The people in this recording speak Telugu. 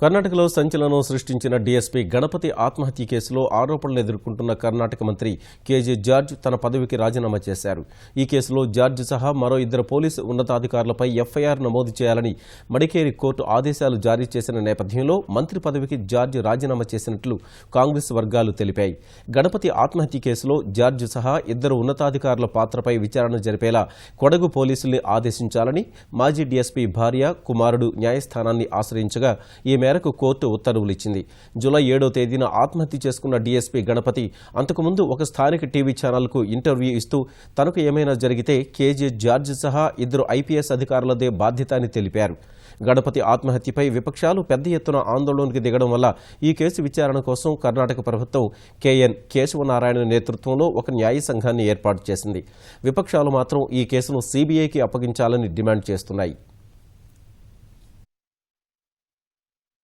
కర్ణాటకలో సంచలనం సృష్టించిన డీఎస్పీ గణపతి ఆత్మహత్య కేసులో ఆరోపణలు ఎదుర్కొంటున్న కర్ణాటక మంత్రి కేజే జార్జ్ తన పదవికి రాజీనామా చేశారు. ఈ కేసులో జార్జ్ సహా మరో ఇద్దరు పోలీసు ఉన్నతాధికారులపై ఎఫ్ఐఆర్ నమోదు చేయాలని మడికేరి కోర్టు ఆదేశాలు జారీ చేసిన నేపథ్యంలో మంత్రి పదవికి జార్జ్ రాజీనామా చేసినట్లు కాంగ్రెస్ వర్గాలు తెలిపాయి. గణపతి ఆత్మహత్య కేసులో జార్జ్ సహా ఇద్దరు ఉన్నతాధికారుల పాత్రపై విచారణ జరిపేలా కొడగు పోలీసుల్ని ఆదేశించాలని మాజీ డీఎస్పీ భార్య, కుమారుడు న్యాయస్థానాన్ని ఆశ్రయించగా ఈ మేరకు కోర్టు ఉత్తర్వులు ఇచ్చింది. జూలై 7వ తేదీన ఆత్మహత్య చేసుకున్న డీఎస్పీ గణపతి అంతకుముందు ఒక స్థానిక టీవీ ఛానల్కు ఇంటర్వ్యూ ఇస్తూ తనకు ఏమైనా జరిగితే కేజే జార్జ్ సహా ఇద్దరు ఐపీఎస్ అధికారులదే బాధ్యత అని తెలిపారు. గణపతి ఆత్మహత్యపై విపక్షాలు పెద్ద ఎత్తున ఆందోళనకు దిగడం వల్ల ఈ కేసు విచారణ కోసం కర్ణాటక ప్రభుత్వం కేఎన్ కేశవనారాయణ నేతృత్వంలో ఒక న్యాయ సంఘాన్ని ఏర్పాటు చేసింది. విపక్షాలు మాత్రం ఈ కేసును సీబీఐకి అప్పగించాలని డిమాండ్ చేస్తున్నాయి.